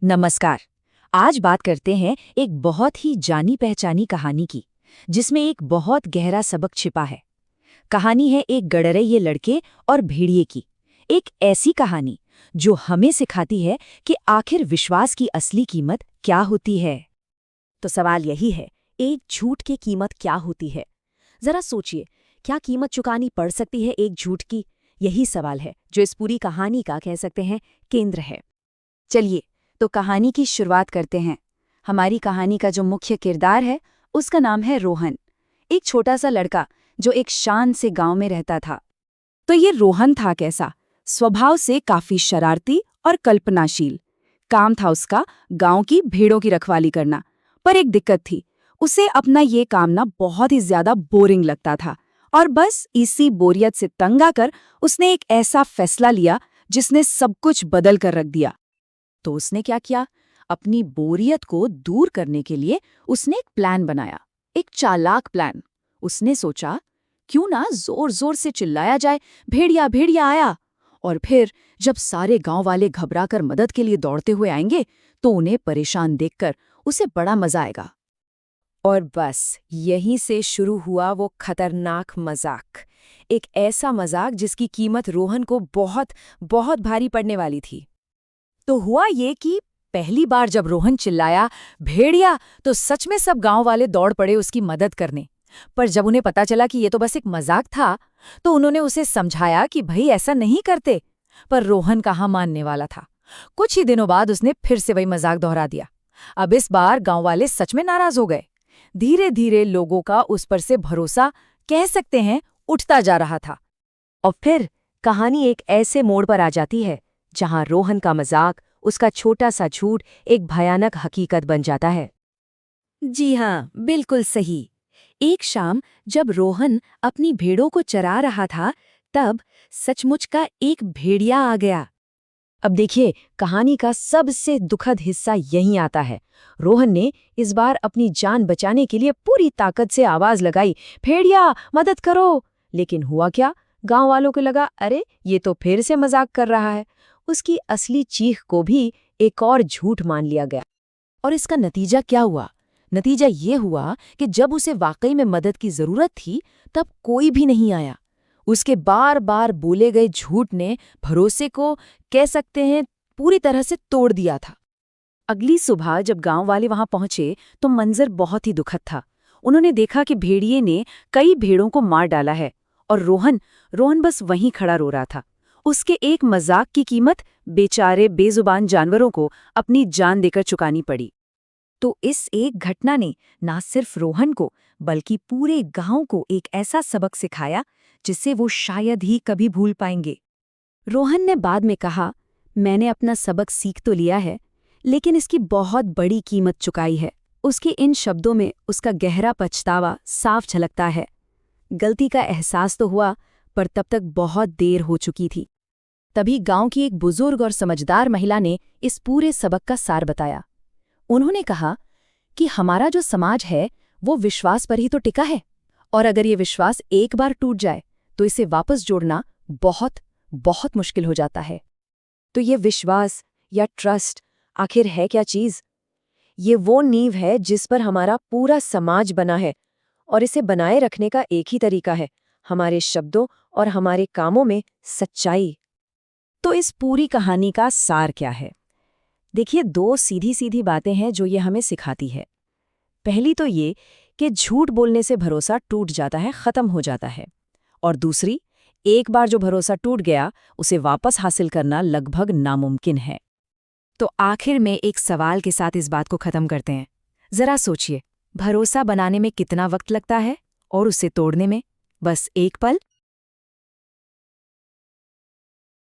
नमस्कार। आज बात करते हैं एक बहुत ही जानी पहचानी कहानी की, जिसमें एक बहुत गहरा सबक छिपा है। कहानी है एक गडरैये लड़के और भेड़िए की। एक ऐसी कहानी जो हमें सिखाती है कि आखिर विश्वास की असली कीमत क्या होती है। तो सवाल यही है, एक झूठ की कीमत क्या होती है? जरा सोचिए, क्या कीमत चुकानी पड़ सकती है एक झूठ की? यही सवाल है जो इस पूरी कहानी का कह सकते हैं केंद्र है। चलिए तो कहानी की शुरुआत करते हैं। हमारी कहानी का जो मुख्य किरदार है उसका नाम है रोहन, एक छोटा सा लड़का जो एक शान से गांव में रहता था। तो ये रोहन था कैसा? स्वभाव से काफी शरारती और कल्पनाशील। काम था उसका गांव की भेड़ों की रखवाली करना। पर एक दिक्कत थी, उसे अपना ये काम ना बहुत ही ज्यादा बोरिंग लगता था। और बस इसी बोरियत से तंग आकर उसने एक ऐसा फैसला लिया जिसने सब कुछ बदल कर रख दिया। तो उसने क्या किया? अपनी बोरियत को दूर करने के लिए उसने एक प्लान बनाया, एक चालाक प्लान। उसने सोचा, क्यों ना जोर जोर से चिल्लाया जाए, भेड़िया भेड़िया आया। और फिर जब सारे गांव वाले घबराकर मदद के लिए दौड़ते हुए आएंगे तो उन्हें परेशान देखकर उसे बड़ा मजा आएगा। और बस यहीं से शुरू हुआ वो खतरनाक मजाक। एक ऐसा मजाक जिसकी कीमत रोहन को बहुत बहुत भारी पड़ने वाली थी। तो हुआ ये कि पहली बार जब रोहन चिल्लाया भेड़िया, तो सच में सब गांव वाले दौड़ पड़े उसकी मदद करने। पर जब उन्हें पता चला कि ये तो बस एक मजाक था, तो उन्होंने उसे समझाया कि भाई ऐसा नहीं करते। पर रोहन कहाँ मानने वाला था। कुछ ही दिनों बाद उसने फिर से वही मजाक दोहरा दिया। अब इस बार गांव वाले सच में नाराज हो गए। धीरे धीरे लोगों का उस पर से भरोसा, कह सकते हैं, उठता जा रहा था। और फिर कहानी एक ऐसे मोड़ पर आ जाती है जहां रोहन का मजाक, उसका छोटा सा झूठ एक भयानक हकीकत बन जाता है। जी हाँ, बिल्कुल सही। एक शाम जब रोहन अपनी भेड़ों को चरा रहा था, तब सचमुच का एक भेड़िया आ गया। अब देखिए, कहानी का सबसे दुखद हिस्सा यहीं आता है। रोहन ने इस बार अपनी जान बचाने के लिए पूरी ताकत से आवाज लगाई, भेड़िया मदद करो। लेकिन हुआ क्या? गांव वालों को लगा, अरे ये तो फिर से मजाक कर रहा है। उसकी असली चीख को भी एक और झूठ मान लिया गया। और इसका नतीजा क्या हुआ? नतीजा ये हुआ कि जब उसे वाकई में मदद की जरूरत थी, तब कोई भी नहीं आया। उसके बार बार बोले गए झूठ ने भरोसे को, कह सकते हैं, पूरी तरह से तोड़ दिया था। अगली सुबह जब गांव वाले वहां पहुंचे तो मंजर बहुत ही दुखद था। उन्होंने देखा कि भेड़िए ने कई भेड़ों को मार डाला है और रोहन बस वहीं खड़ा रो रहा था। उसके एक मजाक की कीमत बेचारे बेजुबान जानवरों को अपनी जान देकर चुकानी पड़ी। तो इस एक घटना ने ना सिर्फ रोहन को बल्कि पूरे गांव को एक ऐसा सबक सिखाया जिसे वो शायद ही कभी भूल पाएंगे। रोहन ने बाद में कहा, मैंने अपना सबक सीख तो लिया है, लेकिन इसकी बहुत बड़ी कीमत चुकाई है। उसके इन शब्दों में उसका गहरा पछतावा साफ झलकता है। गलती का एहसास तो हुआ, पर तब तक बहुत देर हो चुकी थी। तभी गांव की एक बुजुर्ग और समझदार महिला ने इस पूरे सबक का सार बताया। उन्होंने कहा कि हमारा जो समाज है वो विश्वास पर ही तो टिका है, और अगर ये विश्वास एक बार टूट जाए तो इसे वापस जोड़ना बहुत बहुत मुश्किल हो जाता है। तो ये विश्वास या ट्रस्ट आखिर है क्या चीज? ये वो नींव है जिस पर हमारा पूरा समाज बना है, और इसे बनाए रखने का एक ही तरीका है, हमारे शब्दों और हमारे कामों में सच्चाई। तो इस पूरी कहानी का सार क्या है? देखिए, दो सीधी सीधी बातें हैं जो ये हमें सिखाती है। पहली तो ये कि झूठ बोलने से भरोसा टूट जाता है, खत्म हो जाता है। और दूसरी, एक बार जो भरोसा टूट गया उसे वापस हासिल करना लगभग नामुमकिन है। तो आखिर में एक सवाल के साथ इस बात को खत्म करते हैं। जरा सोचिए, भरोसा बनाने में कितना वक्त लगता है और उसे तोड़ने में बस एक पल।